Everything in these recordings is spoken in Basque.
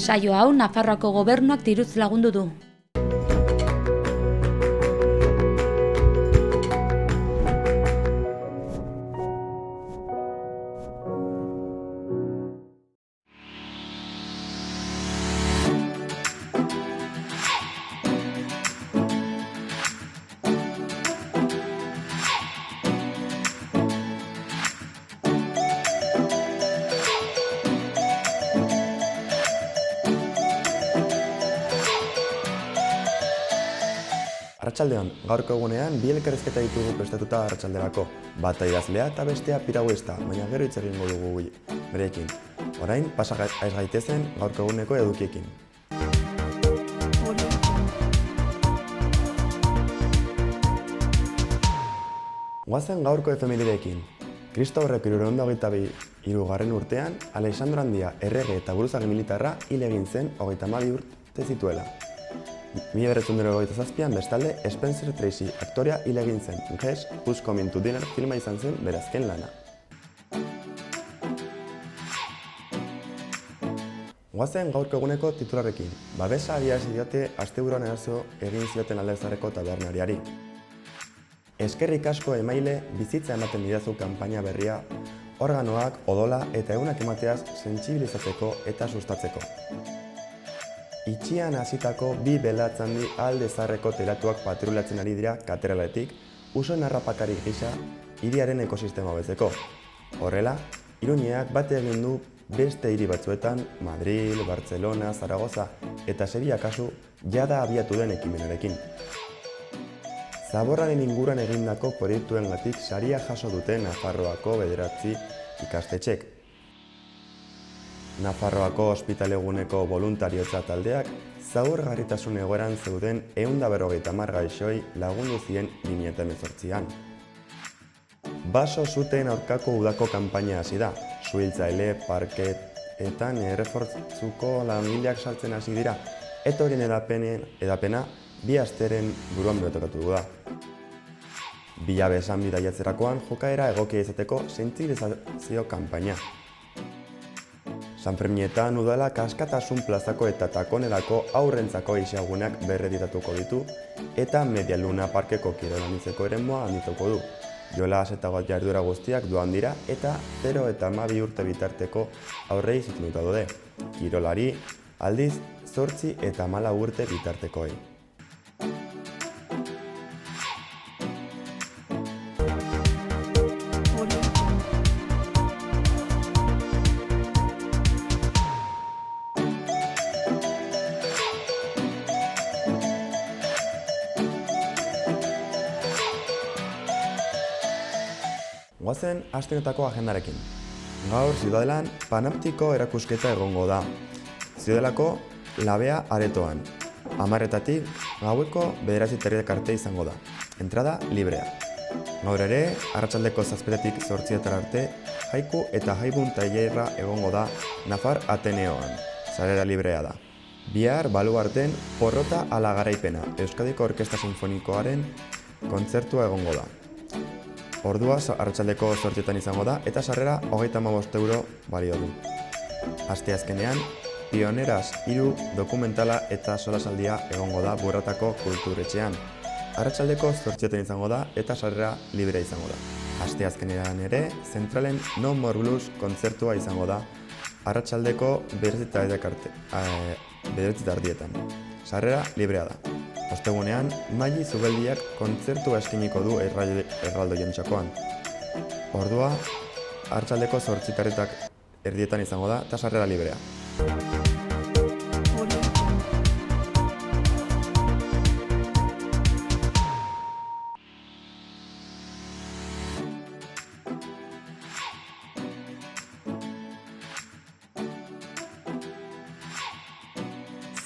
Saio hau Nafarroako gobernuak diruz lagundu du. Arratsaldeon, gaurko egunean bi elkarrizketa ditugu prestatuta arratsalderako. Bata idazlea eta bestea piraguista, baina gero hitz egingo dugu berekin. Orain, pasa ez gaitezen gaurko eguneko edukiekin. Goazen gaurko efemerideekin. Kristo aurreko 323 urtean, Alexandro Handia errege eta buruzagi militarra hil egin zen 32 urte zituela. 1927an bestalde Spencer Tracy aktorea hil egin zen. Guess Who's Coming to Dinner filma izan zen bere azken lana. Goazen gaurko eguneko titularrekin. Babesa adierazi diote asteburuan eraso egin zioten Aldezarreko tabernariari. Eskerrik asko emaile bizitza ematen didazu kanpaina berria, organoak, odola eta egunak emateaz sentsibilizatzeko eta sustatzeko. Itxian hasitako bi belatz handi Aldezarreko teilatuak patrulatzen ari dira katedraletik, uso narrapakari gisa hiriaren ekosistema hobetzeko. Horrela, Iruñeak bate egin du beste hiri batzuetan, Madrid, Barcelona, Zaragoza eta Sevilla kasu jada abiatu den ekimenarekin. Zaborraren inguruan egindako proiektuengatik saria jaso dute Nafarroako 9 ikastetxek. Nafarroako ospitaleguneko boluntariotza taldeak zaurgarritasun egoeran zeuden 150 gaixoi lagundu zien 2018an. Baso zuten aurkako udako kanpaina hasi da. Suhiltzaile, parkeetan errefortzuko langileak saltzen hasi dira, eta horien edapena 2 asteren buruan betokatu da. Bilabe esan bidaiatzerakoan jokaera egokia izateko sentsibilizazio kanpaina. Sanferminetan udalak askatasun plazako eta takonerako aurrentzako isiaguneak berreditatuko ditu eta Medialuna parkeko kirolanitzeko eremua handituko du. Jolas eta jardura guztiak doan dira eta 0 eta 12 urte bitarteko aurrei zuzenduta daude. Kirolari aldiz 8 eta 14 urte bitartekoei. Goazen astenetako agendarekin. Gaur Ziudadelan Panoptiko erakusketa egongo da. Ziudadelako Labea aretoan. 10:00 gaueko 9:30 arte izango da. Entrada librea. Gaur ere, arratsaldeko 7:00 8:00 arte, haiku eta haibun tailerra egongo da Nafar Ateneoan. Sarrera librea da. Bihar baluarten Porrota ala garaipena, Euskadiko Orkestra Sinfonikoaren kontzertua egongo da. Ordua arratsaldeko 8:00 izango da eta sarrera 35 euro balio du. Asteazkenean, Pioneras 3 dokumentala eta solasaldia egongo da Burratako kulturetxean. Arratsaldeko 8:00 izango da eta sarrera librea izango da. Asteazkenean ere, Zentralen No More Blues kontzertua izango da arratsaldeko 9:30 ardietan. Sarrera librea da. Ostegunean, Maili Zubeldiak kontzertua eskainiko du erraldoien txakoan. Ordua, arratsaldeko 8:30 izango da eta sarrera librea.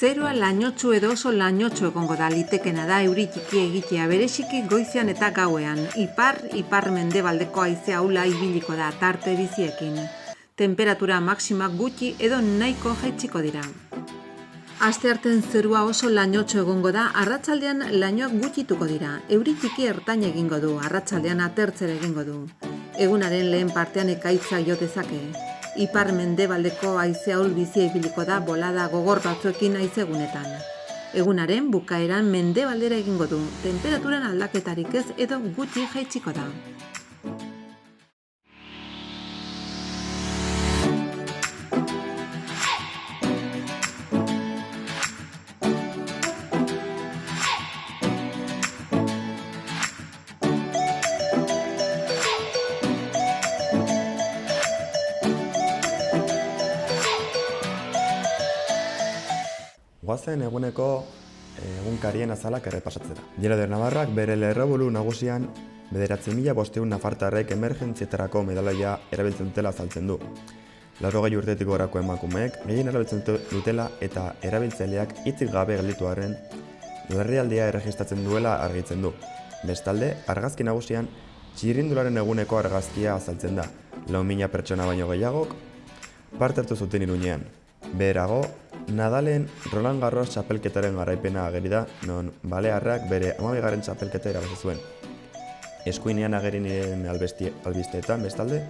Zeroa lainotsu edo oso lainotsu egongo da, litekena da euri txiki egitea bereziki goizean eta gauean. Ipar-mendebaldeko haize ahula ibiliko da tarte biziekin. Temperatura maxima gutxi edo nahiko jaitsiko dira. Asteartean zerua oso lainotsu egongo da, arratsaldean lainoak gutxituko dira. Euri txiki ertain egingo du, arratsaldean atertzera egingo du. Egunaren lehen partean ekaitza jo dezake. Ipar-mendebaldeko haize ahul-bizia ibiliko da bolada gogor batzuekin haizegunetan. Egunaren bukaeran mendebaldera egingo du, temperaturan aldaketarik ez edo gutxi jaitsiko da. Goazen eguneko egunkarien azalak errepasatzera. Diario de Navarrak bere lerrobulu nagusian 9.500 nafartarrek emergentzietarako medalaia erabiltzen dutela azaltzen du. 80 urtetik gorako emakumeek gehien erabiltzen dutela eta erabiltzaileak hitzik gabe gelditu arren larrialdia erregistratzen duela argitzen du. Bestalde, argazki nagusian txirrindularen eguneko argazkia azaltzen da. 4.000 pertsona baino gehiagok parte hartu zuten Iruñean. Beherago, Nadalen Roland Garros txapelketaren garaipena ageri da, non balearrak bere 12. txapelketa irabazi zuen. Eskuinean ageri niren albisteetan, bestalde,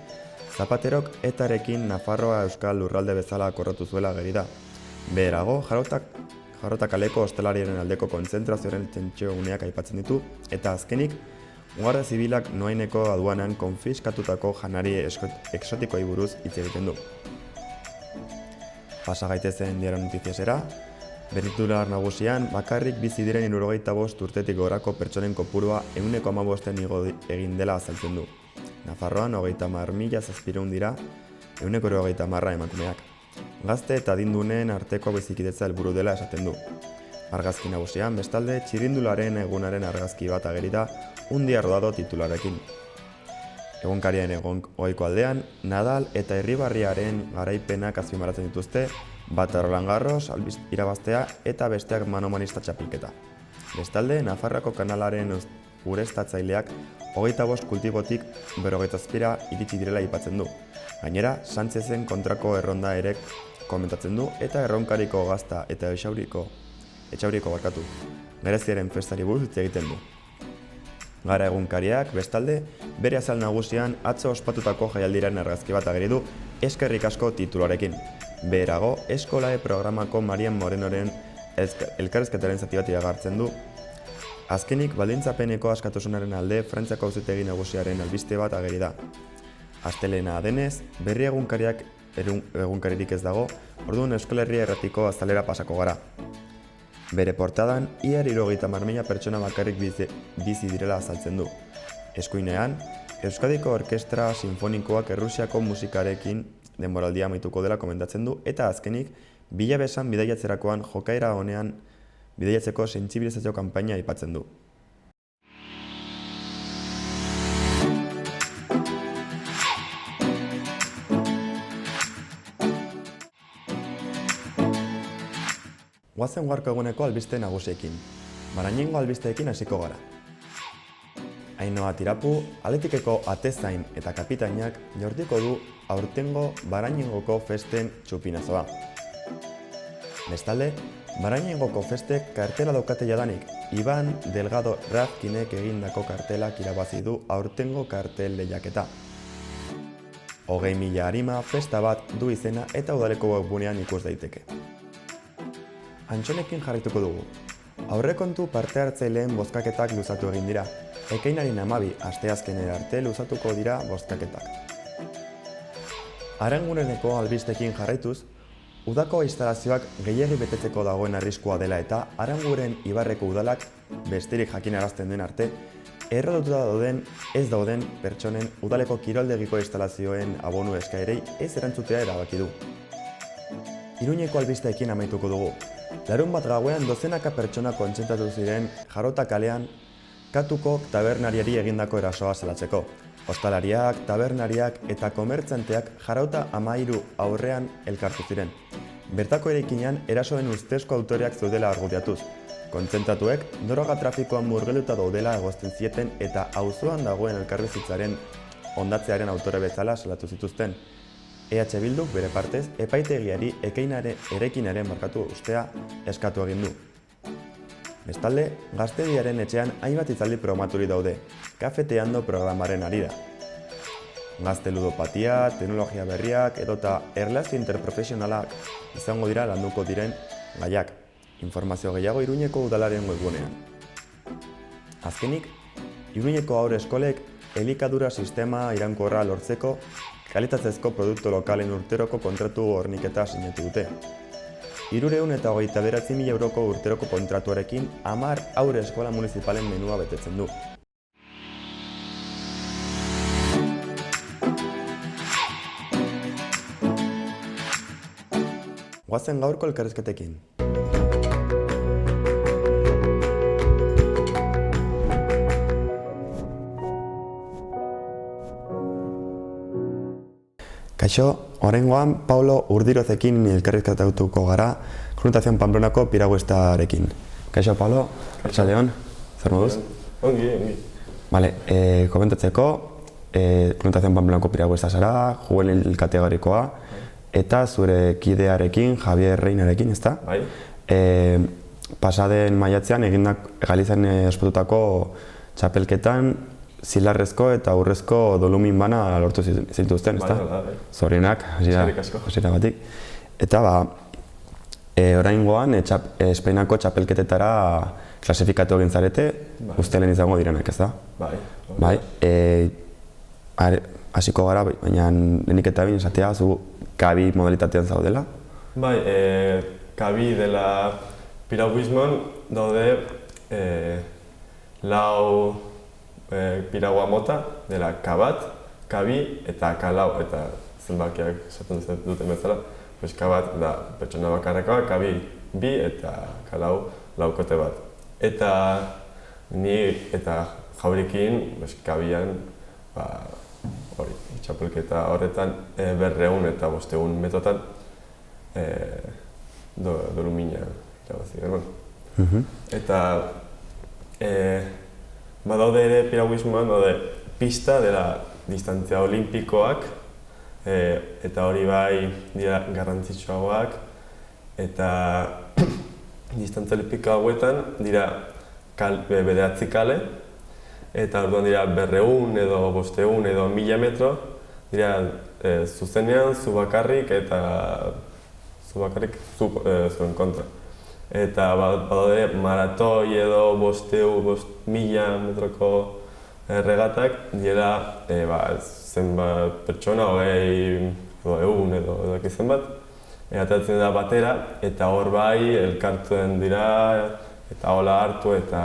Zapaterok etarekin Nafarroa euskal lurralde bezala korrotu zuela ageri da. Beherago, Jarota kaleko ostalariaren aldeko kontzentrazioaren tentsio uneak aipatzen ditu, eta azkenik, Guardia Zibilak Noaineko aduanan konfiskatutako janari exotikoi buruz hitz egiten du. Pasa gaitezen Diario Notiziasera, berritular nagusian bakarrik bizi diren 75 urtetik gorako pertsonen kopurua 115 igo egin dela azaltzen du. Nafarroan 30.700 dira, 190 emakumeak. Gazte eta adindunen arteko bizikidetza helburu dela esaten du. Argazki nagusian, bestalde, txirrindularen egunaren argazki bat ageri da, un día rodado titularekin. Egunkarien ohiko aldean, Nadal eta Irribarriaren garaipenak azpimarratzen dituzte, bata Roland Garros irabaztea eta besteak manomanista txapelketa. Bestalde, Nafarroako kanalaren ureztatzaileak 25 kultibotik 57 iritsi direla aipatzen du. Gainera, Sánchezen kontrako erronda ere komentatzen du eta erronkariko gazta eta etxauriko gereziaren festari buruz hitz egiten du. Gara egunkariak, bestalde, bere azal nagusian atzo ospatutako jaialdiren argazki bat ageri du eskerrik asko titularekin. Beherago, Eskolae programako Marian Morenoren elkarrizketaren zati bat iragartzen du. Azkenik, baldintzapeneko askatasunaren alde Frantziako auzitegi nagusiaren albiste bat ageri da. Astelena denez, berri egunkaririk ez dago, orduan Euskal Herria erratiko azalera pasako gara. Bere portadan, ia 70.000 pertsona bakarrik bizi direla azaltzen du. Eskuinean, Euskadiko Orkestra Sinfonikoak Errusiako musikarekin denboraldia amaituko dela komentatzen du, eta azkenik, bilabesan bidaiatzerakoan jokaera honean bidaiatzeko sentsibilizazio kanpaina aipatzen du. Goazen gaurko eguneko albiste nagusiekin. Barañengo albisteekin hasiko gara. Ainhoa Tirapu, Atletikeko atezain eta kapitainak jordiko du aurtengo Barañengoko festen txupinazoa. Bestalde, Barañengoko festek kartela daukate jadanik, Iban Delgado Razkinek egindako kartelak irabazi du aurtengo kartel lehiaketa. 20.000 arima festa bat du izena eta udaleko webgunean ikus daiteke. Antxonekin jarrituko dugu. Aurrekontu parte hartzaileen bozkaketak luzatu egin dira. Ekainaren 12 asteazkenera arte luzatuko dira bozkaketak. Arangureneko albistekin jarraituz, udako instalazioak gehiegi betetzeko dagoen arriskua dela eta Aranguren Ibarreko udalak besterik jakinarazten den arte, errotuta ez dauden pertsonen udaleko kiroldegiko instalazioen abonu eskaerei ez erantzutea erabaki du. Iruñeko albisteekin amaituko dugu. Larunbat gauean dozenaka pertsona kontzentratu ziren Jarota kalean Katuko tabernariari egindako erasoa salatzeko. Ostalariak, tabernariak eta komertzanteak Jarota 13 aurrean elkartu ziren. Bertako eraikinean erasoen ustezko autoreak zeudela argudiatuz. Kontzentratuek droga trafikoan murgilduta daudela egozten zieten eta auzoan dagoen elkarbizitzaren hondatzearen autore bezala salatu zituzten. EH Bilduk bere partez epaitegiari eraikinaren markatu ustea eskatu egin du. Bestalde, Gaztediaren etxean hainbat hitzaldi programaturi daude, kafeteando programaren harira. gazte ludopatia, teknologia berriak edota erlazio interprofesionalak izango dira landuko diren gaiak. Informazio gehiago Iruñeko udalaren webgunean. Azkenik, Iruñeko haur eskolek elikadura sistema iraunkorra lortzeko kalitatezko produktu lokalen urteroko kontratu horniketa sinatu dute. 329.000 euroko urteroko kontratuarekin 10 haur eskola municipalen menua betetzen du. Goazen gaurko elkarrizketekin. Kaixo, oraingoan Paulo Urdirozekin elkarrizketatuko gara Cluntación Pamplonako piraguestarekin. Kaixo, Paulo, arratsaldeon, zer moduz? Ongi. Vale, komentatzeko, Cluntación Pamplonako piraguesta zara, juvenil kategorikoa, eta zure kidearekin, Javier Reinarekin, ezta? Bai. Pasaden maiatzean Galizan ospatutako txapelketan zilarrezko eta urrezko dolumin bana lortu zituzten, ezta? Bai. Zorionak, hasieratik. Eta oraingoan Espainiako txapelketetara klasifikatu egin zarete, ustelen izango direnak, ezta? Bai. Hasiko gara, baina lehenik eta behin esatea, zu kabi modalitatean zaudela? Bai, kabi dela piraguismoan daude lau piragua mota, dela kabat, kabi eta kalau, eta zenbakiak esaten duten bezala. Kabat da pertsona bakarrekoa, kabi bi eta kalau laukote bat. Eta ni eta Jaurikin kabian txapelketa horretan 200 eta 500 metotan dolumina irabazi genuen. Eta badaude ere piraguismoan daude pista dela distantzia olimpikoak, eta hori bai dira garrantzitsuagoak, eta distantzia olimpiko hauetan dira bederatzi kale, eta orduan dira 200 edo 500 edo 1000 metro, dira zuzenean, zu bakarrik zuen kontra. Eta badaude maratoi edo 500 metroko regatak, dira zenbat pertsona, 20 edo 100 edo dakizen bat, atatzen da batera, eta hor bai elkartzen dira, eta hola hartu eta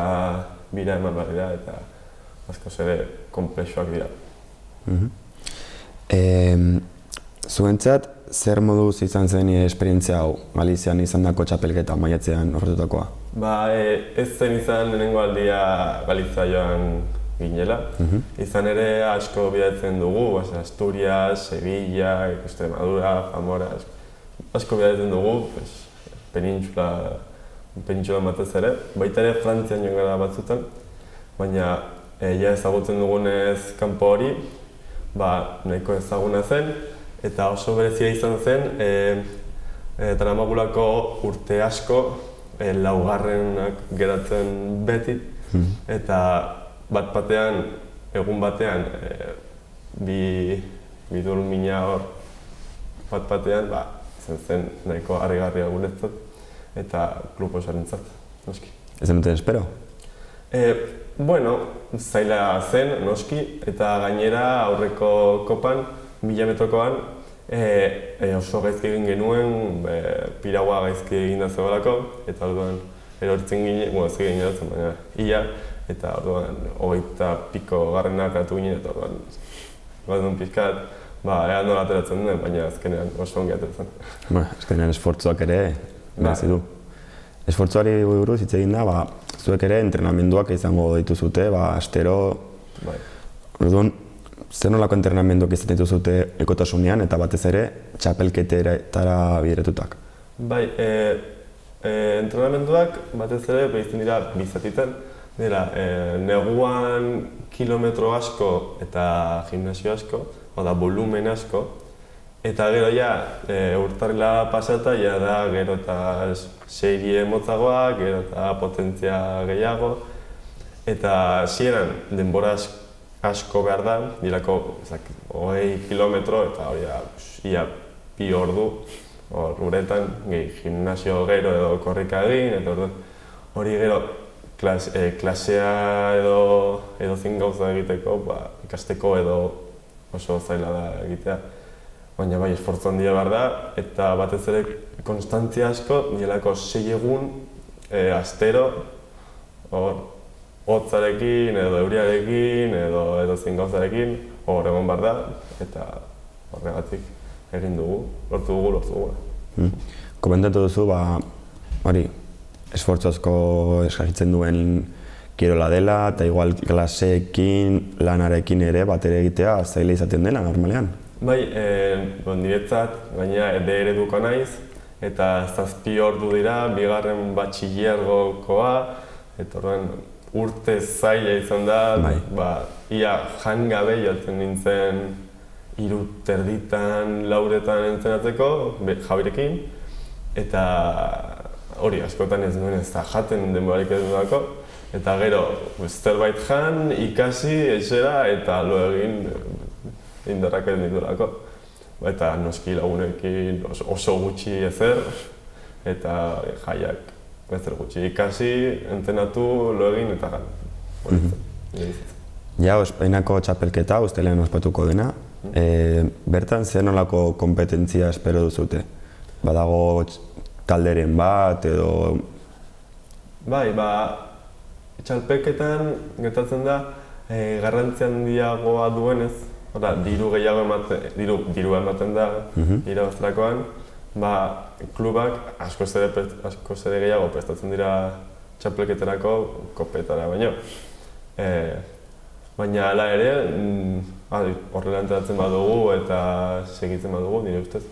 bira eman behar dira, eta askoz ere konplexuak dira. Zuentzat, zer moduz izan zen esperientzia hau Galizian izandako txapelketa maiatzean horretutakoa? Ez zen izan lehenengo aldia Galizia joan ginela. Izan ere asko bidatzen dugu, Asturias, Sevilla, Extremadura, Zamora, asko bidatzen dugu, penintxula batez ere. Baita ere Frantzian joan gara batzutan, baina ezagutzen dugunez kanpo hori, nahiko ezaguna zen, eta oso berezia izan zen, Daramagulako urte asko laugarrenak geratzen beti, eta bat-batean, egun batean, bi dolumina hor bat-batean, izan zen nahiko harrigarria guretzat, eta klub osoarentzat, noski. Ez zenuten espero? Zaila zen, noski, eta gainera aurreko kopan, 1000 metrokoan, oso gaizki egin genuen, piragua gaizki egin da zegoelako, eta orduan erortzen ginen, ez egin eratzen, baina ia, eta orduan 20 piko garrenak hartu ginen, eta orduan bat pixkat, ea nola ateratzen duen, baina azkenean oso ongi ateratzen. Azkenean esfortzuak ere merezi du. Esfortzuari buruz hitz egin da, zuek ere entrenamenduak izango dituzute, astero. Orduan, zer nolako entrenamenduak izan dituzute ekotasunean eta batez ere txapelketetara bideretutak? Entrenamenduak batez ere behizten dira bizatitan. Dira, neguan kilometro asko eta gimnasio asko, volumen asko. Eta gero urtarrila pasata, da gero eta serie motzagoa, gero eta potentzia gehiago. Eta hasieran denbora asko behar da, dirako 20 kilometro eta hori da, ia 2 ordu uretan, gimnasio gero edo korrika egin, eta hori gero klasea edo zin gauza egiteko, ikasteko edo oso zaila da egitea. Baina bai, esfortzu handia behar da, eta batez ere konstantzia asko, nielako 6 egun astero, hotzarekin edo euriarekin edo zin gauzarekin, hor egon behar da, eta horregatik egin dugu, lortu dugu. Komentatu duzu, hori, esfortzu asko eskatzen duen kirola dela, eta igual klaseekin, lanarekin ere bat ere egitea zaila izaten dela, normalean. Bai, niretzat, gaina ereduko naiz, eta 7 ordu dira, bigarren batxillergokoa, eta horren urte zaila izan da, ia jangabe joaten nintzen 3:30, 4:00 entrenatzeko, Javirekin, eta hori askotan ez nuen ez da jaten denborarik ez duelako, eta gero zerbait jan, ikasi, etxera eta lo egin indarrak ez ditulako. Eta noski lagunekin oso gutxi ezer, eta jaiak ezer gutxi ikasi, entrenatu, lo egin eta gan. Ja, Espainiako txapelketa, ustelean ospatuko dena, bertan zer nolako kompetentzia espero duzute? Badago talderen bat edo... Bai, txapelketan gertatzen da garrantzi handiagoa duenez, diru gehiago ematen da irabazterakoan, klubak askoz ere gehiago prestatzen dira txapelketarako kopetara baino. Baina hala ere, horrela entrenatzen badugu eta segitzen badugu, nire ustez,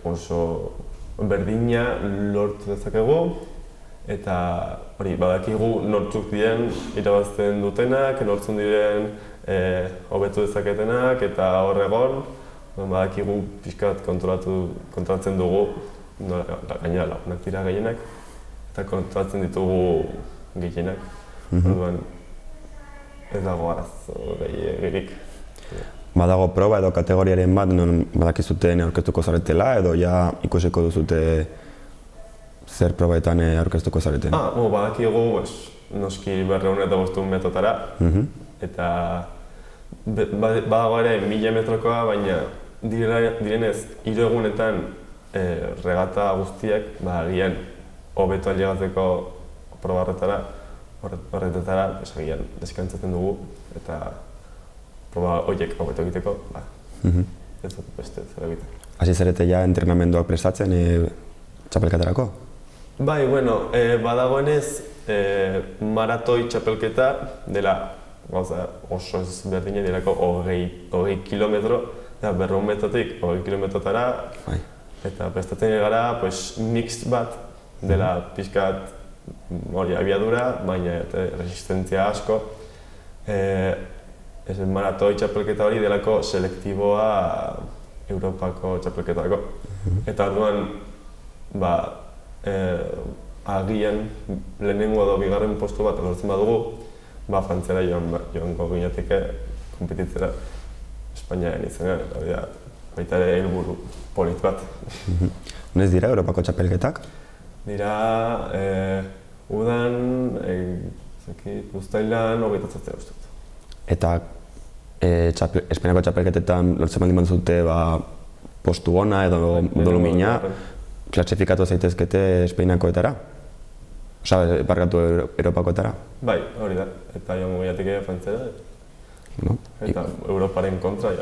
oso berdina lortu dezakegu, eta badakigu nortzuk diren irabazten dutenak, nortzun diren hobetu dezaketenak, eta hor egon, badakigu pixkat kontrolatzen dugu, gainera lagunak dira gehienak, eta kontrolatzen ditugu gehienak. Orduan, ez dago arazo gehiegirik. Badago proba edo kategoriaren bat, non badakizuten aurkeztuko zaretela, edo ja ikusiko duzute zer probaetan aurkeztuko zareten? Badakigu noski 205 metrotara, eta badago ere 1000 metrokoa, baina direnez 3 egunetan regata guztiak agian hobeto ailegatzeko proba horretara agian deskantzatzen dugu, eta proba horiek hobeto egiteko, ez dut beste zer egiten. Hasi zarete ja entrenamenduak prestatzen txapelketarako? Bai, badagoenez maratoi txapelketa dela oso ezberdina dirako 20 kilometro, 200 metrotik 20 kilometrotara, eta prestatzen gara mix bat dela pixkat abiadura, baina resistentzia asko. Maratoi txapelketa hori delako selektiboa Europako txapelketako. Eta orduan, agian lehenengo edo bigarren postu bat lortzen badugu, Frantziara joango ginateke konpetitzera Espainiaren izenean, eta hori da baita ere helburu polit bat. Noiz dira Europako txapelketak? Dira udan, uztailan 28 ustut. Eta Espainiako txapelketetan lortzen baldin baduzute postu ona edo dolumina, klasifikatu zaitezkete Espainiakoetara? Osa, barkatu Europakoetara? Bai, hori da. Eta joango ginateke Frantziara. Eta Europaren kontra,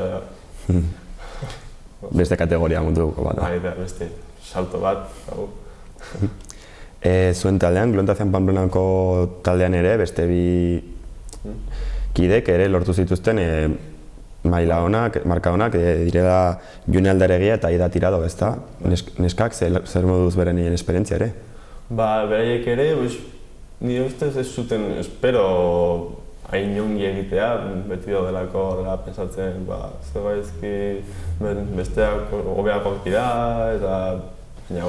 Beste kategoria munduko bat. Bai, beste salto bat. Zuen taldean, Glontazian Pamplonako taldean ere, beste bi kidek ere lortu zituzten maila honak, marka honak, direla June Aldaregia eta Aida Tirado, ezta? Neskak zer moduz beren esperientzia ere? Beraiek ere, nire ustez ez zuten espero hain ongi egitea, beti daudelako horrela pensatzen, zegoizki besteak hobeakoak dira, eta baina,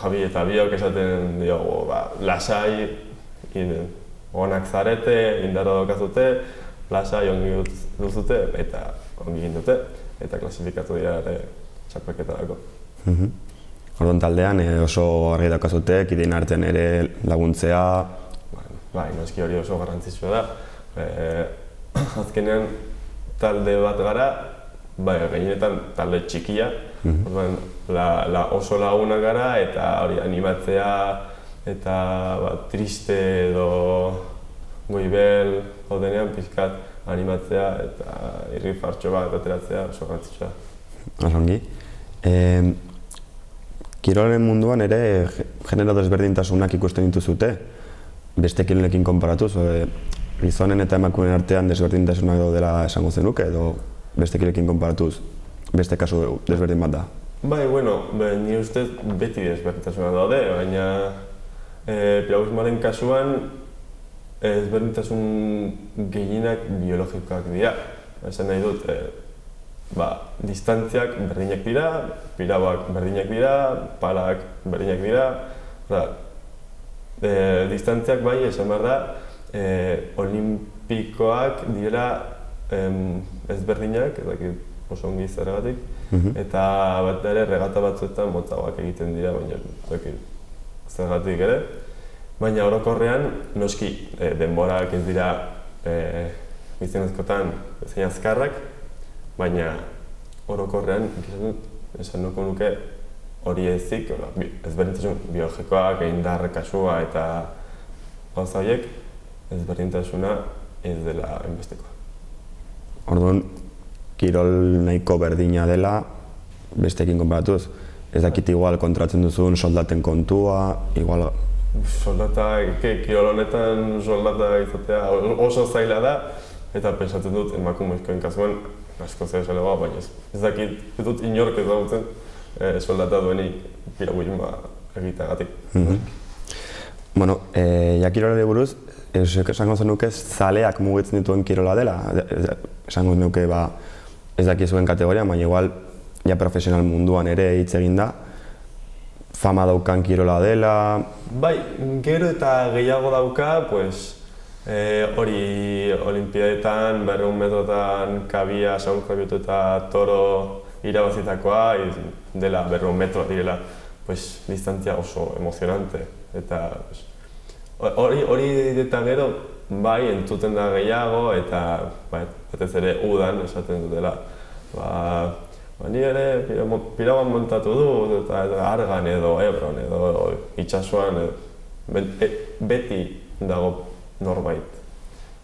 Javi eta biok esaten diogu, lasai, onak zarete, indarra daukazute, lasai ongi duzute eta ongi egin dute, eta klasifikatu dira ere txapelketarako. Orduan taldean oso argi daukazute, kideen artean ere laguntzea. Bai, noski hori oso garrantzitsua da. Azkenean talde bat gara, bai, gehienetan talde txikia, orduan oso lagunak gara eta hori animatzea eta triste edo goibel gaudenean pixkat animatzea eta irrifartxo bat ateratzea oso garrantzitsua da. Osongi. Kirolen munduan ere genero desberdintasunak ikusten dituzute, beste kirolekin konparatuz, gizonen eta emakumeen artean desberdintasunak daudela esango zenuke edo beste kirolekin konparatuz beste kasu desberdin bat da? Bai, nire ustez beti desberdintasunak daude, baina piragüismoaren kasuan ezberdintasun gehienak biologikoak dira. Esan nahi dut, distantziak berdinak dira, piragüak berdinak dira, palak berdinak dira. Distantziak bai, esan behar da, olimpikoak direla ezberdinak, oso ongi zergatik, eta bat ere regata batzuetan motzagoak egiten dira, baina zergatik ere. Baina orokorrean, noski denborak ez dira gizonezkotan zein azkarrak, baina orokorrean esan nuke hori ezik, ezberdintasun biologikoak, indar kasua eta gauza horiek, ezberdintasuna ez dela enbestekoa. Orduan, kirol nahiko berdina dela, besteekin konparatuz, ez dakit igual kontratzen duzun soldaten kontua, igual... Soldata, kirol honetan soldata izatea oso zaila da, eta pentsatzen dut emakumezkoen kasuan asko zailagoa, baina ez dakit, ez dut inork ezagutzen soldata duenik piragüismoa egiteagatik. Ja kirolari buruz, esango zenuke zaleak mugitzen dituen kirola dela, esango zenuke ez dakizuen kategoria, baina igual ja profesional munduan ere hitz egin da, fama daukan kirola dela... Bai, gero eta gehiago dauka, hori olimpiadetan, 200 metrotan kabia, Saul Kravioto eta Toro irabazitakoa, dela 200 metro direla, distantzia oso emozionante. Eta hori eta gero, bai, entzuten da gehiago, eta batez ere udan esaten dutela. Ni ere piraguan montatu dut, eta Argan edo Ebron edo itsasoan beti dago norbait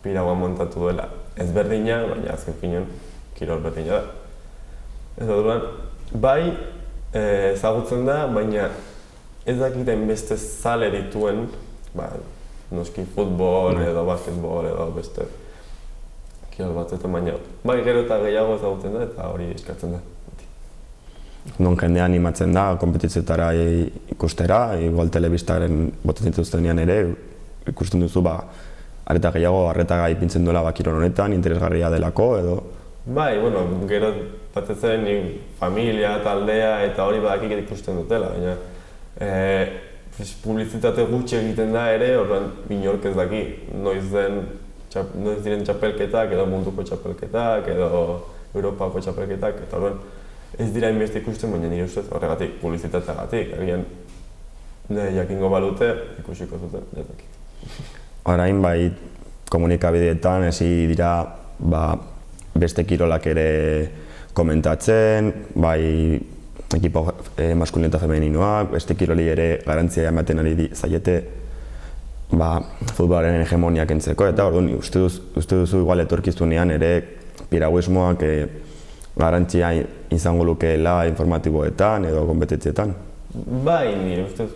piraguan montatu duela. Ezberdina, baina azken finean kirol berdina da. Ez dudan, bai ezagutzen da, baina ez dakiten beste zale dituen, noski futbol edo basketbol edo beste kirol batzuetan, baina bai gero eta gehiago ezagutzen da eta hori eskatzen da. Non jendea animatzen da, konpetitzetara ikustera, igual telebistaren botatzen dituztenean ere, ikusten duzu areta gehiago arreta ipintzen duela kirol honetan, interesgarria delako edo... Bai, gero batez ere familia, taldea eta hori badakik ikusten dutela, baina publizitate gutxi egiten da ere, orduan inork ez daki noiz diren txapelketak edo munduko txapelketak edo Europako txapelketak, eta orduan ez dira inbeste ikusten, baina nire ustez horregatik, publizitateagatik, agian jakingo balute ikusiko zuten, ez dakit. Orain bai komunikabideetan hasi dira beste kirolak ere komentatzen, bai ekipo maskulino eta femeninoak, beste kiroli ere garantzia ematen ari zaiete futbolaren hegemonia kentzeko, eta orduan uste duzu igual etorkizunean ere piragüismoak garantzia izango lukeela informatiboetan edo konpetentzietan? Bai, nire ustez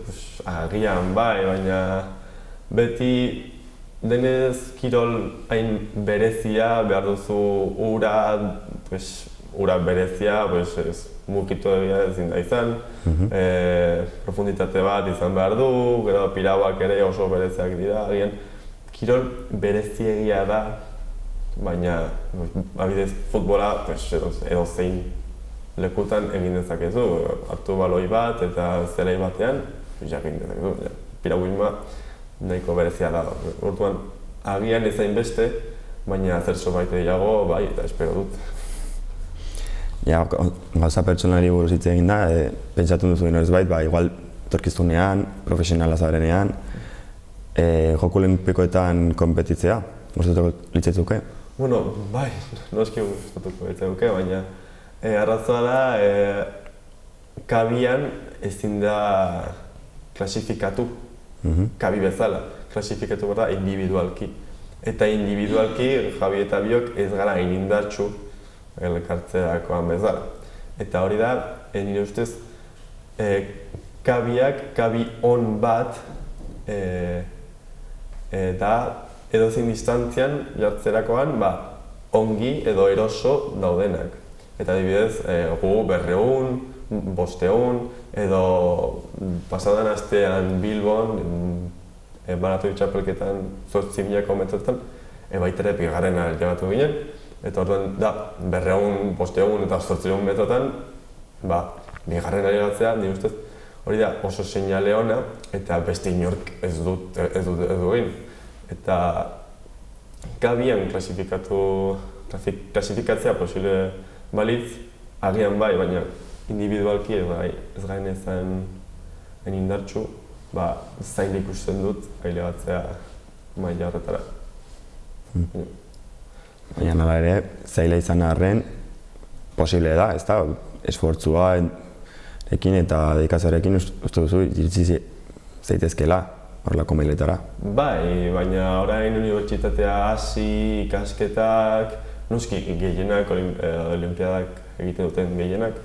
agian bai, baina beti denez kirol hain berezia, behar duzu ura berezia, mugitu egia ezin da izan, profunditate bat izan behar du, gero piragüak ere oso bereziak dira, agian kirol bereziegia da, baina abidez futbola edo zein lekutan egin dezakezu, hartu baloi bat eta zelai batean, jakin dezakezu, piragüismoa nahiko berezia da. Orduan, agian ezain beste, baina zertxo baita gehiago, bai, eta espero dut. Ja, gauza pertsonari buruz hitz egin da, pentsatu duzu noizbait, igual etorkizunean, profesionala zarenean, Joko Olimpikoetan konpetitzea, gustatuko litzaizuke? Bueno, bai, noski gustatuko litzaizuke, baina arrazoa da, kabian ezin da klasifikatu, kabi bezala, klasifikatu behar da individualki. Eta individualki, Javi eta biok ez gara inindartxu elkartzerakoan bezala. Eta hori da, nire ustez, kabi on bat da edozein distantzian jartzerakoan ongi edo eroso daudenak. Eta adibidez, gu 200, 500 edo pasadan astean Bilbon, maratoi txapelketan 8.000 metroetan, baitere bigarrena jabatu ginen. Eta orduan da, 200, 500 eta 800 metroetan, bigarrena jogatzea, nire ustez, hori da oso seinale ona, eta beste inork ez du egin. Eta kabian klasifikatzea posible balitz, agian bai, baina individualki ez gain ezan indartxu, zain ikusten dut ailegatzea maila horretara. Baina nala ere, zaila izan arren, posible da, ez da, esfortzua ekin eta dedikazioarekin uste duzu iritsi zaitezkela horrelako mailetara. Bai, baina orain unibertsitatea hasi, ikasketak, noski gehienak, olimpiadak egiten duten gehienak,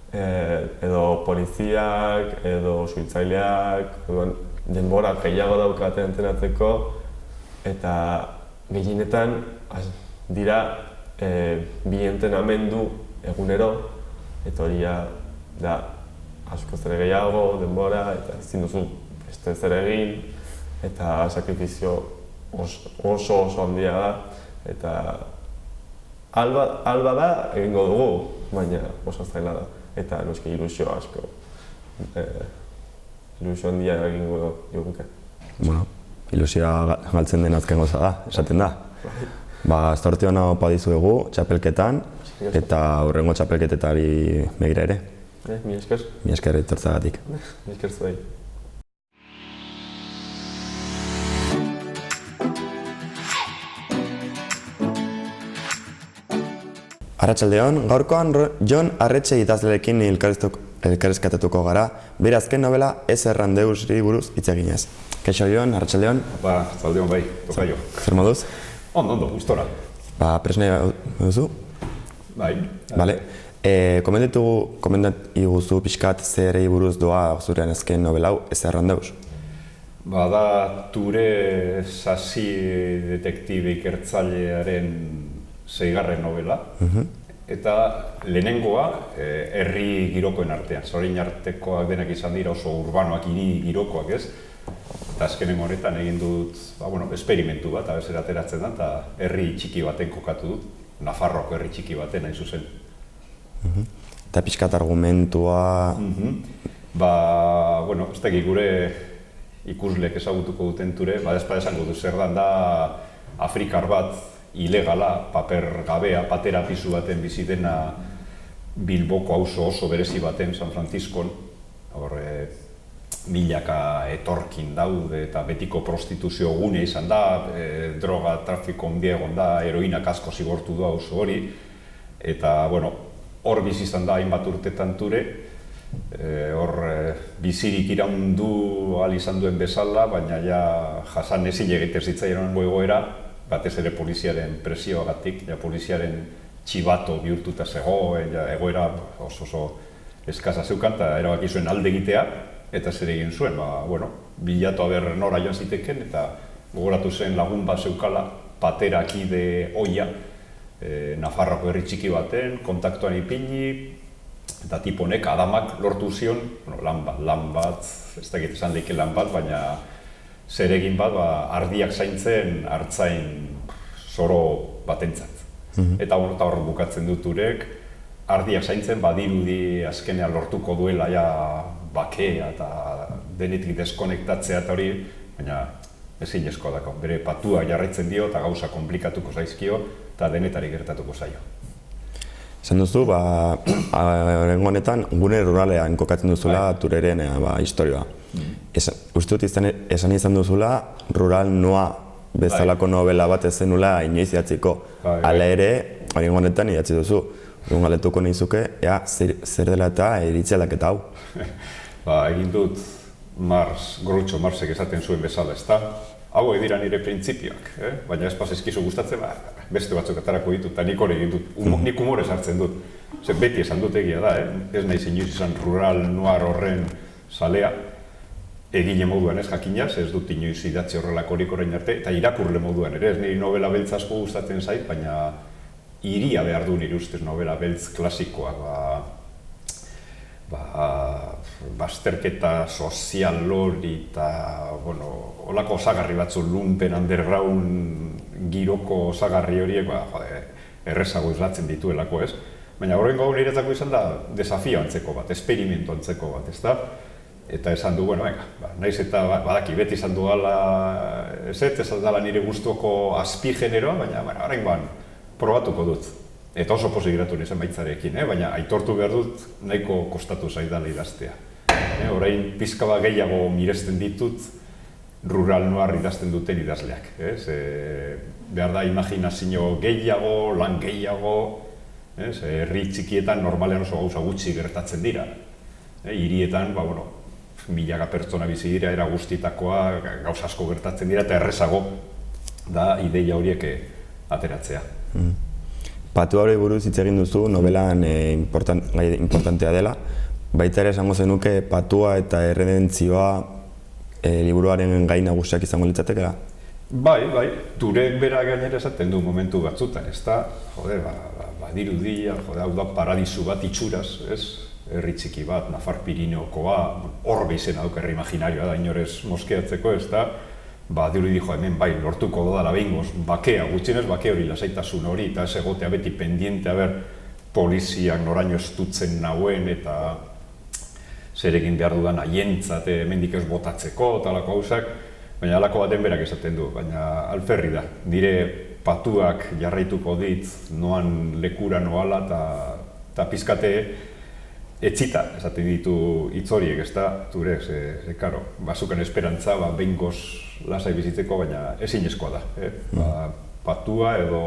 edo poliziak, edo suhiltzaileak, denbora gehiago daukate entrenatzeko, eta gehienetan dira bi entrenamendu egunero, eta hori da asko zer gehiago, denbora, eta ezin duzu beste zer egin, eta sakrifizio oso handia da, eta alba da egingo dugu, baina oso zaila da, eta noski ilusio asko, ilusio handia egingo dugu. Bueno, ilusioa galtzen den azken goza da, esaten da. Zorte hona opa dizuegu txapelketan, eta hurrengo txapelketetari begira ere. Mi esker. Mi esker etortzagatik. Mi esker zuei. Arratsaldeon, gaurkoan Jon Arretxe idazlerekin elkarrizketatuko gara, bere azken novela Ez Errandeusri buruz hitz eginez. Kaixo Jon, arratsaldeon. Arratsaldeon bai, tokaio. Zer moduz? Ondo, gustora. Presne duzu? Bai. Bale. Komendatu iguzu pixkat zerei buruz doa zurean azken novela hau, Ez Errandeus? Da Ture Sasi detektibe ikertzailearen 6. novela. Eta lehenengoa herri girokoen artean. Zorin artekoak denak izan dira oso urbanoak, hiri girokoak ez. Eta azkenen honetan egin dut esperimentu bat, abezera ateratzen da, eta herri txiki baten kokatu dut. Nafarroko herri txiki baten hain zuzen. Eta pixkat argumentua... Ez dakik gure ikusleek ezagutuko duten Ture, badezpada esango du zer da Afrikar bat ilegala, paper gabea, patera pisu baten bizi dena Bilboko auzo oso berezi baten, San Franciscon. Milaka etorkin daude eta betiko prostituzio gune izan da, droga, trafiko handia egon da, heroinak asko zigortu du auzo hori. Eta, hor bizi izan da hainbat urtetan Ture, hor bizirik iraundu ahal izan duen bezala, baina jasan ezin egiten zitzaion egoera, batez ere poliziaren presioagatik, poliziaren txibato bihurtuta zegoen, egoera oso eskasa zeukan, eta erabaki zuen alde egitea, eta zer egin zuen, bilatu aber nora joan ziteken, eta gogoratu zen lagun bat zeukala, paterakide oia, Nafarroko herri txiki baten, kontaktuan ipini, eta tipo honek Adamak lortu zion, lan bat, ez dakit esan leike lan bat, baina zer egin bat, ardiak zaintzen artzain zoro batentzat. Eta hor bukatzen dut Turek, ardiak zaintzen badirudi azkenean lortuko duela bakea eta denetik deskonektatzea eta hori, baina ezinezkoa dako. Bere patua jarraitzen dio eta gauza komplikatuko zaizkio eta denetari gertatuko zaio. Esan duzu, horrengo honetan, gune ruralean kokatzen duzula Tureren historioa. Uste dut esan izan duzula, rural noa bezalako novela bat ez zenula inoiz idatziko. Hala ere, horrengo honetan idatzi duzu. Orduan galetuko nahizuke, zer dela eta iritzi aldaketa hau. Egin dut Groucho Marxek esaten zuen bezala, ezta? Hau dira nire printzipioak, baina ez pasezkizu gustatzen, beste batzuk atarako ditut, eta nik hori egin dut, nik humorez hartzen dut. Beti esan dut egia da, ez nahi inoiz izan rural noir horren salea, egile moduan ez jakinaz, ez dut inoiz idatzi horrelakorik orain arte, eta irakurle moduan ere, ez niri novela beltz asko gustatzen zait, baina iria behar du nire ustez novela beltz klasikoak, bazterketa sozial hori eta, holako osagarri batzu lumpen underground giroko osagarri horiek, errezago islatzen dituelako ez. Baina horrengo niretzako izan da desafio antzeko bat, esperimentu antzeko bat, ez da? Eta esan du, naiz eta badaki beti izan du ala, ez dala nire gustuko azpi generoa, baina horrengoan probatuko dut. Eta oso pozik geratu nizan baitzarekin, baina aitortu behar dut nahiko kostatu zaidala idaztea. Orain pizka bat gehiago miresten ditut rural noir idazten duten idazleak. Behar da imaginazio gehiago, lan gehiago, herri txikietan normalean oso gauza gutxi gertatzen dira. Hirietan, milaka pertsona bizi dira, era guztitakoa, gauza asko gertatzen dira, eta errezago da ideia horiek ateratzea. Patua hori buruz hitz egin duzu, novelan importantea dela. Baita ere esango zenuke patua eta erredentzioa liburuaren gai nagusiak izango litzatekela? Bai, Turek bera gainera esaten du momentu batzutan, ez da, badirudi, hau da paradisu bat itxuraz, ez? Herri txiki bat, Nafar Pirineokoa, orbe izena dukerri imaginarioa da inorez moskeatzeko, ez da, dirudi hemen bai lortuko dodala behingoz, bakea, gutxienez bake hori, lasaitasun hori, eta ez egotea beti pendiente, poliziak noraino estutzen nauen, eta zer egin behar dudan haientzat, hemendik ez botatzeko, eta alako hausak, baina alako baten berak esaten du, baina alferri da, nire patuak jarraituko dit, noan lekura noala, eta pizkate etxita, esaten ditu hitz horiek, ez da, Turek, karo, bazukan esperantza, behingoz lasai bizitzeko, baina ezinezkoa da. Patua edo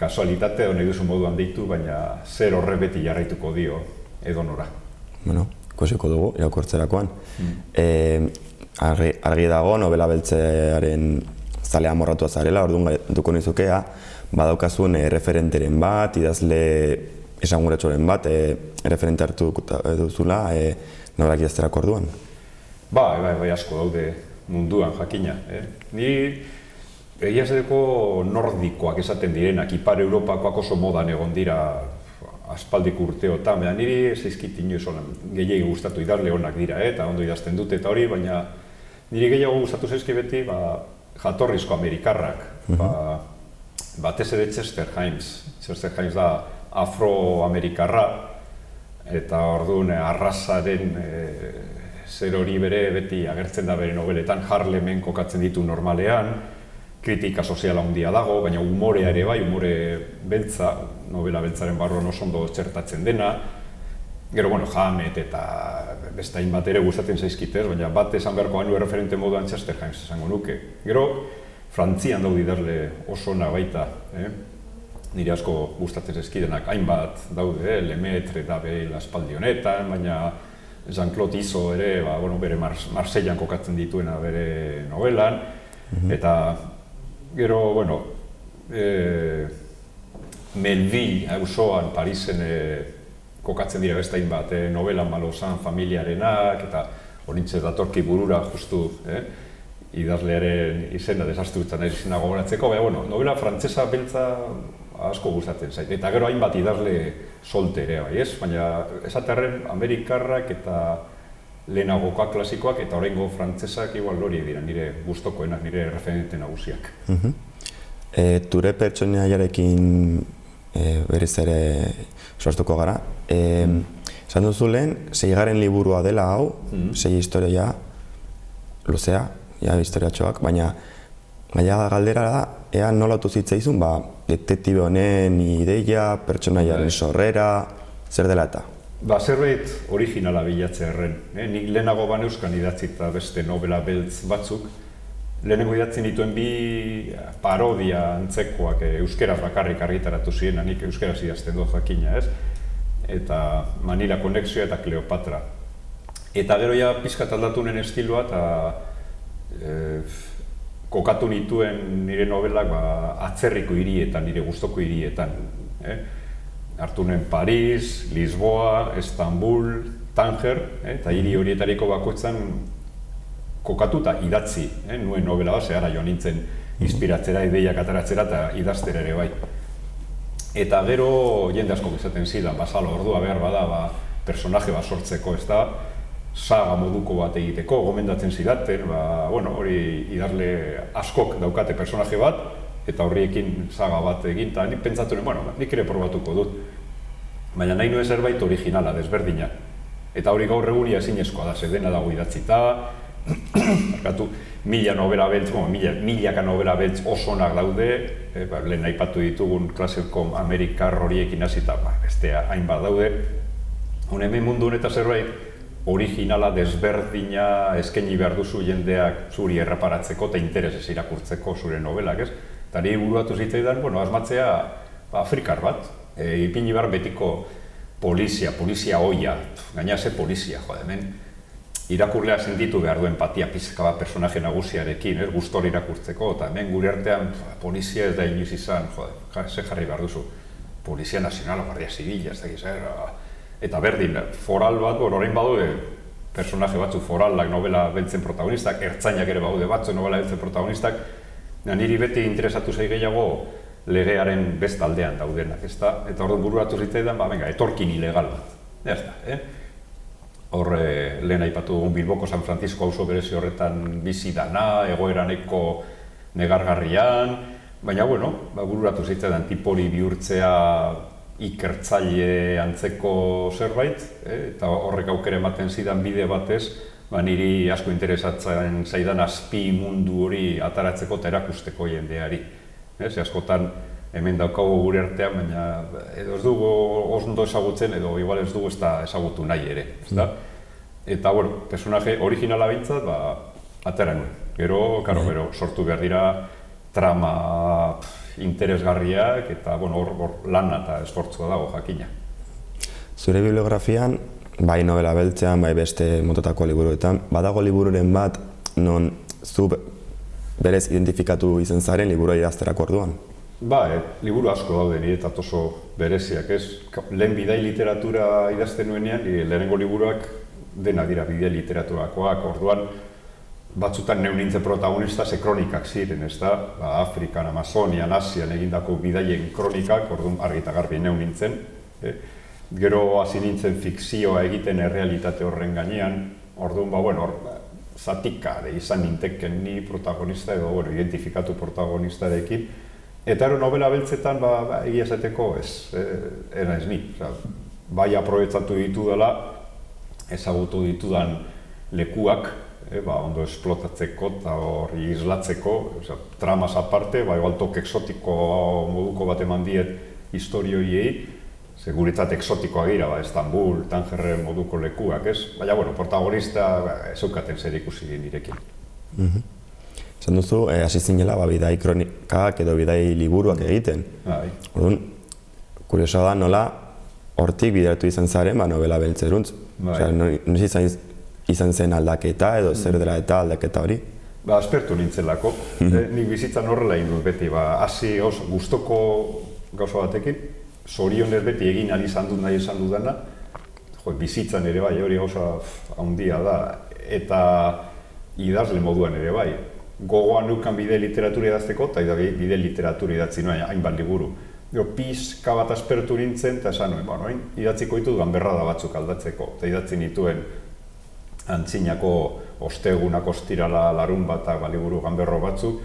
kasualitate edo nahi duzu moduan deitu, baina zer horre beti jarraituko dio edo nora. Ikusiko dugu, irakurtzerakoan. Argi dago, novela beltzearen zalea amorratua zarela, orduan duko nizukea, badaukazun referenteren bat, idazle esanguratxoren bat, referente hartu duzula, norak idazterako orduan? Bai, asko daude munduan jakina. Ni egiazeko nordikoak esaten direnak, Ipar Europakoak oso modan egon dira aspaldik urteotan, baina niri zeizkit inoiz gehiago gustatu idazle honak dira, eta ondo idazten dute eta hori, baina niri gehiago gustatu zeizki beti jatorrizko amerikarrak. Batez ere Chester Himes da afroamerikarra, eta orduan arrasaren zer hori bere beti agertzen da bere nobeletan, Harlemen kokatzen ditu normalean, kritika soziala handia dago, baina umorea ere bai, umore beltza, novela beltzaren barruan oso ondo txertatzen dena. Gero, Hammett eta beste hainbat ere gustatzen zaizkitez, baina bat esan beharko ganu referente moduan Chester Himes esango nuke. Gero, Frantzian daude idazle oso ona baita, nire asko gustatzen zaizkidenak, hainbat daude, Lemaitre eta Bale aspaldi honetan, baina Jean-Claude Izo ere, bere Marseillan kokatzen dituena bere novelan, eta gero, Melville auzoan Parisen kokatzen dira beste hainbat novela Malozan familiarenak, eta horintze datorki burura justu idazlearen izena desastrutzen nahi izena gogoratzeko, baina novela frantsesa beltza asko gustatzen zait, eta gero hainbat idazle solte ere bai, ez? Baina esaterren Amerikarrak eta lehenagokoak klasikoak eta oraingo frantsesak igual horiek dira nire gustokoenak, nire referente nagusiak. Ture pertsonaiarekin berriz ere sortuko gara. Esan duzu lehen, 6. liburua dela hau, 6 historia luzea, historiatxoak, baina galdera da, ea nolatu zitzaizun, detektibe honen ideia, pertsonaiaren sorrera, zer dela eta? Zerbait originala bilatze erren. Nik lehenago baneuzkan idatzita beste novela beltz batzuk. Lehenengo idatzen dituen bi parodia antzekoak euskeraz bakarrik argitaratu ziren, nik euskeraz idazten dut jakina, ez? Eta Manila Konexioa eta Kleopatra. Eta gero ja pixkat aldatu nuen estiloa eta kokatu nituen nire novelak atzerriko hirietan, nire gustoko hirietan. Hartu nuen Paris, Lisboa, Istanbul, Tanger, eta hiri horietariko bakoitzan kokatuta idatzi nuen novela bat, zehara joan nintzen inspiratzera, ideiak ataratzera eta idaztera ere bai. Eta gero jende asko izaten zidan, basalo ordua behar bada personaje bat sortzeko, ez da, saga moduko bat egiteko, gomendatzen zidaten, hori idazle askok daukate personaje bat, eta horriekin saga bat egin, eta nik pentsatu nik ere probatuko dut. Baina nahi nuen zerbait originala, desberdina. Eta hori gaur egunia ezinezkoa da, dena dago idatzita, milaka novela beltz oso onak daude, lehen aipatu ditugun klasiko amerikar horiekin hasita, beste hainbat daude. Hemen mundu honetan zerbait originala, desberdina, eskaini behar duzu jendeak zuri erraparatzeko eta interesez irakurtzeko zure novelak, ez? Eta nire buruatu zitzaidan, asmatzea afrikar bat, ipini behar betiko polizia oia, gaina ze polizia, hemen irakurlea sentitu behar du empatia pizka bat personaje nagusiarekin, gustora irakurtzeko, eta hemen gure artean polizia ez da inoiz izan, ze jarri behar duzu, polizia nazionala, guardia zibila, ez dakiz, eta berdin, foral bat, orain badaude personaje batzu foralak novela beltzen protagonistak, ertzainak ere badaude batzu novela beltzen protagonistak, niri beti interesatu zai gehiago legearen bestaldean daudenak, ezta? Eta orduan bururatu zitzaidan, etorkin ilegal bat, Hor lehen aipatu dugun Bilboko San Francisco auzo berezi horretan bizi dana, egoeraneko negargarrian, baina bururatu zitzaidan tipori bihurtzea ikertzaile antzeko zerbait, eta horrek aukera ematen zidan bide batez, niri asko interesatzen zaidan azpi mundu hori ataratzeko eta erakusteko jendeari. Askotan hemen daukagu gure artean, baina edo ez dugu ondo ezagutzen, edo igual ez dugu ez da ezagutu nahi ere. Eta personaje originala behintzat, atera nuen. Gero sortu behar dira trama interesgarriak eta hor lana eta esfortzua dago jakina. Zure bibliografian, bai novela beltzean, bai beste mototako liburuetan, badago libururen bat non zu berez identifikatu izan zaren liburua idazterako orduan? Liburu asko daude niretzat oso bereziak, ez? Lehen bidai literatura idazten nuenean, lehenengo liburuak dena dira bidai literaturakoak, orduan batzutan neu nintzen protagonista ze kronikak ziren, ez da? Afrikan, Amazonian, Asian egindako bidaien kronikak, orduan argi eta garbi neu nintzen. Gero hasi nintzen fikzioa egiten errealitate horren gainean, orduan, zatika izan ninteken ni protagonista edo identifikatu protagonistarekin. Eta novela beltzetan egia esateko ez ni. Bai aprobetxatu ditudala, ezagutu ditudan lekuak, ondo esplotatzeko eta hori islatzeko, tramas aparte, toke exotiko moduko bat eman diet historioiei, guretzat exotikoa gira, Istanbul, Tanger moduko lekuak, ez? Baina, protagonista ezaukaten zer ikusi nirekin. Esan duzu, hasi zinela bidai kronikak edo bidai liburuak egiten. Orduan, kuriosoa da nola hortik bideratu izan zaren novela beltzeruntz. Noiz izan zen aldaketa edo zer dela eta aldaketa hori? Aspertu nintzelako. Nik bizitzan horrela egin dut beti. Hasi gustoko gauza batekin, zorionez beti egin ari izan dut nahi izan dudana, bizitzan ere bai, hori gauza handia da, eta idazle moduan ere bai. Gogoan neukan bide literatura idazteko, eta bide literatura idatzi nuen hainbat liburu. Pizka bat aspertu nintzen, eta esan nuen, idatziko ditut ganberrada batzuk aldatzeko, eta idatzi nituen antzinako ostegunak ostirala larun batak liburu ganberro batzuk.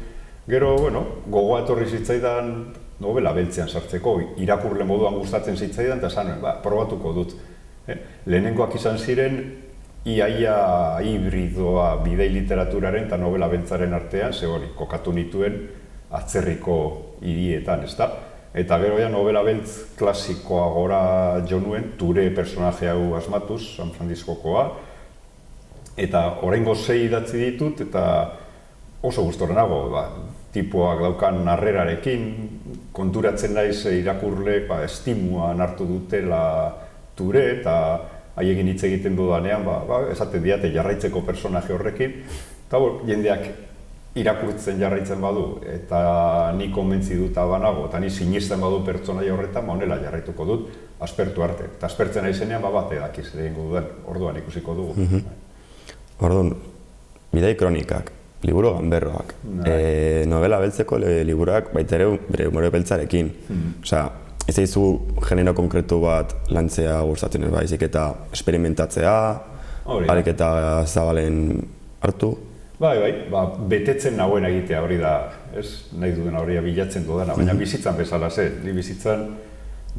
Gero, gogoa etorri zitzaidan novela beltzean sartzeko, irakurle moduan gustatzen zitzaidan, eta esan nuen, probatuko dut. Lehenengoak izan ziren iaia hibridoa bidei literaturaren eta novela beltzaren artean, ze hori, kokatu nituen atzerriko hirietan, ezta? Eta gero ja novela beltz klasikoa gora jo nuen, Ture personaje hau asmatuz, San Franciscokoa, eta oraingo 6 idatzi ditut, eta oso gustora nago, tipoak daukan harrerarekin, konturatzen naiz irakurle estimuan hartu dutela Ture, eta haiekin hitz egiten dudanean, esaten diate jarraitzeko personaje horrekin, eta jendeak irakurtzen jarraitzen badu, eta ni konbentzi dut banago, eta ni sinesten badu pertsonaia horretan, honela jarraituko dut, aspertu arte. Eta aspertzen naizenean, bat edakiz egingo duen, orduan ikusiko dugu. Orduan, bidai kronikak, liburu ganberroak, novela beltzeko liburuak baita ere bere humore beltzarekin. Osea, ez daizu genero konkretu bat lantzea gustatzen ez baizik eta esperimentatzea, ahalik eta zabalen hartu. Bai, betetzen nagoen egitea hori da, ez? Nahi dudena hori bilatzen dudana, baina bizitzan bezala ze. Ni bizitzan,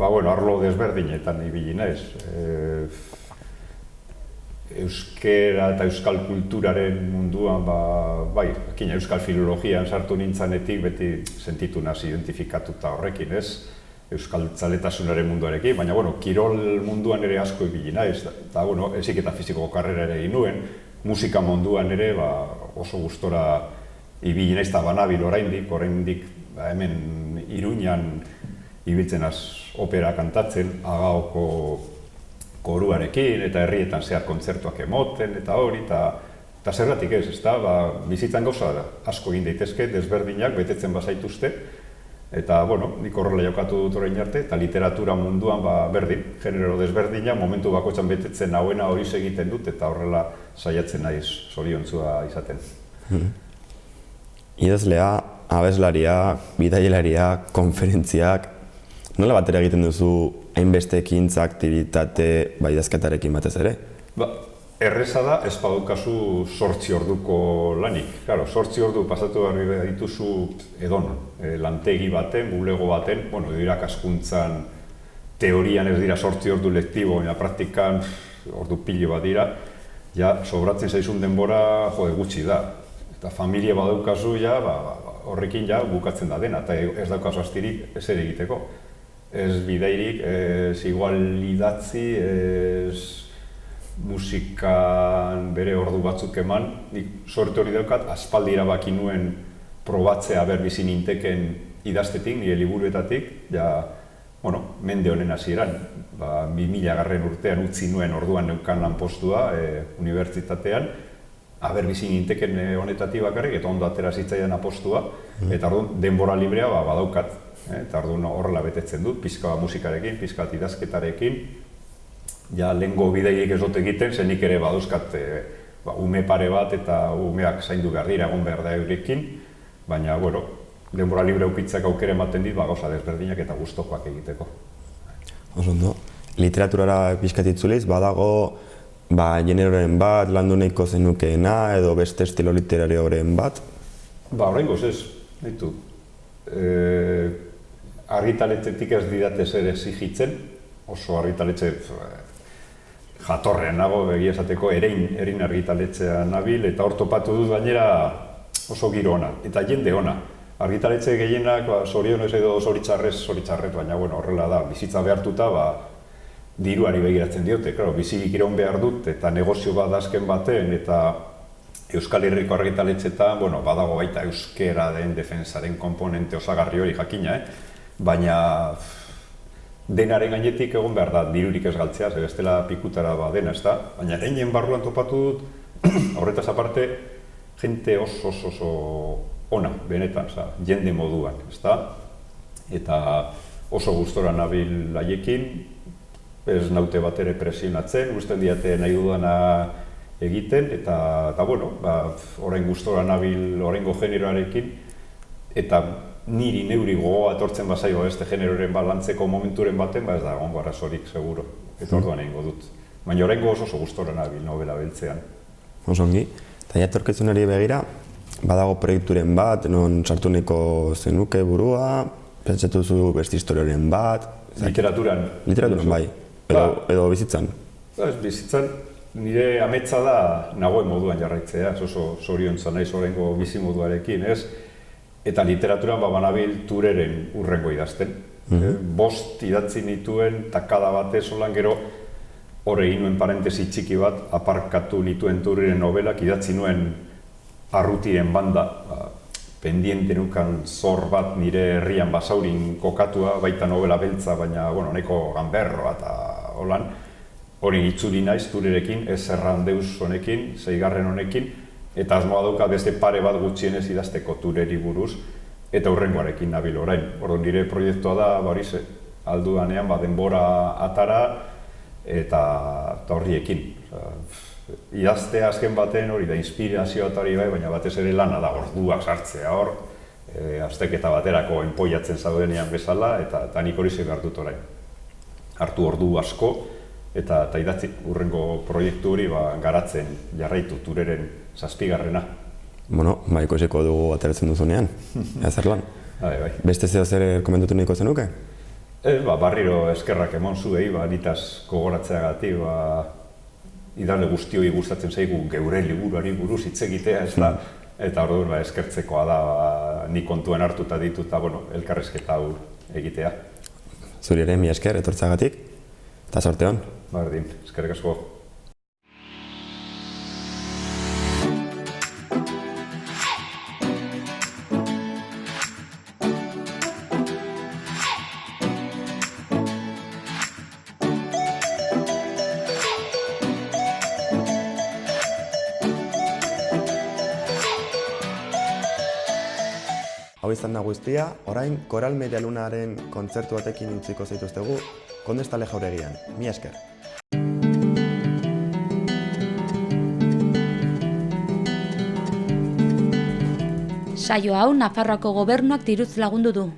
arlo desberdinetan ibili naiz. Euskera eta euskal kulturaren munduan, euskal filologian sartu nintzanetik beti sentitu naz identifikatuta horrekin, ez? Euskal zaletasunaren munduarekin, baina, kirol munduan ere asko ibili naiz, eta, heziketa fiziko karrera ere egin nuen, musika munduan ere oso gustora ibili naiz eta banabil oraindik hemen Iruñan ibiltzen az opera kantatzen, Agaoko koruarekin eta herrietan zehar kontzertuak emoten eta hori, eta zergatik ez, ezta? Bizitzan gauza asko egin daitezke, desberdinak betetzen bazaituzte, eta, nik horrela jokatu dut orain arte, eta literatura munduan berdin, genero desberdinak, momentu bakoitzan betetzen hauena hori egiten dut, eta horrela saiatzen naiz zoriontzua izaten. Idazlea, abeslaria, bidailaria, konferentziak, nola batera egiten duzu hainbeste ekintza, aktibitate, idazketarekin batez ere? Erreza da, ez badukazu 8 orduko lanik. Claro, 8 ordu pasatu behar dituzu edon, lantegi baten, bulego baten, irakaskuntzan teorian ez dira 8 ordu lektibo, baina praktikan ordu pilo bat dira, ja, sobratzen zaizun denbora gutxi da. Eta familia badaukazu, horrekin bukatzen da dena, eta ez daukazu astirik ez ere egiteko. Ez bidairik, ez igual idatzi, ez musikan bere ordu batzuk eman, nik sorte hori daukat, aspaldi erabaki nuen probatzea berbizin inteken idaztetik, nire liburuetatik, mende honen hasieran, 2000 urtean utzi nuen orduan neukan lanpostua unibertsitatean, berbizin inteken honetatik bakarrik, eta ondo atera zitzaidan apostua, eta orduan denbora librea badaukat, eta orduan horrela betetzen dut, pizka musikarekin, pizka idazketarekin, lehengo bideiek ez dut egiten, zenik ere baduzkat ume pare bat eta umeak zaindu behar dira, egon behar da eurekin, baina, denbora libre aukitzak aukera ematen dit, gauza desberdinak eta gustokoak egiteko. Oso ondo. Literaturara pixkat itzuliz, badago generoren bat, landu nahiko zenukeena edo beste estilo literarioren bat? Oraingoz ez, ditu. Argitaletxetik ez didate zer exigitzen, oso argitaletxe jatorrean nago, egia esateko, erein argitaletxean nabil, eta hor topatu dut gainera oso giro ona, eta jende ona. Argitaletxe gehienak, zorionez edo zoritxarrez, baina horrela da, bizitza behartuta, diruari begiratzen diote, bizikik iraun behar dut, eta negozio bat azken baten, eta Euskal Herriko argitaletxetan, badago baita euskera den defensaren komponente osagarri hori jakina, baina denaren gainetik egon behar da, dirurik ez galtzea, ze bestela pikutara dena, ez da? Baina einen barruan topatu dut, horretaz aparte, jente oso ona, benetan, jende moduan, ez da? Eta oso gustora nabil haiekin, ez naute bat ere presionatzen, guztien diate nahi dudana egiten, eta orain gustora nabil oraingo generoarekin, eta niri neuri gogoa etortzen bazaio beste generoren lantzeko momenturen baten, ez da egongo arazorik, seguro, eta orduan egingo dut. Baina oraingo oso gustora nabil novela beltzean. Oso ongi, eta etorkizunari begira, badago proiekturen bat, non sartu nahiko zenuke burua, pentsatu zu beste historioren bat... Literaturan? Literaturan, bai, edo bizitzan. Bizitzan, nire ametsa da nagoen moduan jarraitzea, oso zoriontza naiz oraingo bizimoduarekin, ez? Eta literaturan banabil Tureren urrengo idazten. Bost idatzi nituen, takada batez, holan gero, hor egin nuen parentesi txiki bat, aparkatu nituen Tureren nobelak, idatzi nuen Arrutiren banda, pendiente nukan zor bat nire herrian Basaurin kokatua, baita novela beltza, baina, bueno, nahiko ganberroa eta holan. Hori itzuli naiz Turerekin, ez Errandeus honekin, 6. honekin, eta asmoa dauka beste pare bat gutxienez idazteko Tureri buruz, eta hurrengoarekin nabil orain. Orduan nire proiektua da, barize, aldudanean denbora atara eta horriekin. Idaztea azken baten hori da inspirazioa eta hori bai, baina batez ere lana da orduak sartzea hor, azteketa baterako enpoiatzen zaudenean bezala, eta nik hori behar dut orain. Hartu ordu asko, eta idatzi hurrengo proiektu hori garatzen jarraitu Tureren 7. Bueno, ikusiko dugu ateratzen duzunean, zer lan. Bai. Beste zer komentatu nahiko zenuke? Barriro eskerrak emon zuei, nitaz gogoratzeagatik, idazle guztioi gustatzen zaigu geure liburuari buruz hitz egitea, eta orduan eskertzekoa da nik kontuan hartuta dituta, elkarrizketa hau egitea. Zuri ere, mila esker, etortzagatik, eta sorte hon. Bardin, eskerrik asko. Hau izan da guztia, orain Koral Media Lunaren kontzertu batekin utziko zaituztegu Kondestale Jauregian. Mila esker. Saio hau Nafarroako Gobernuak diruz lagundu du.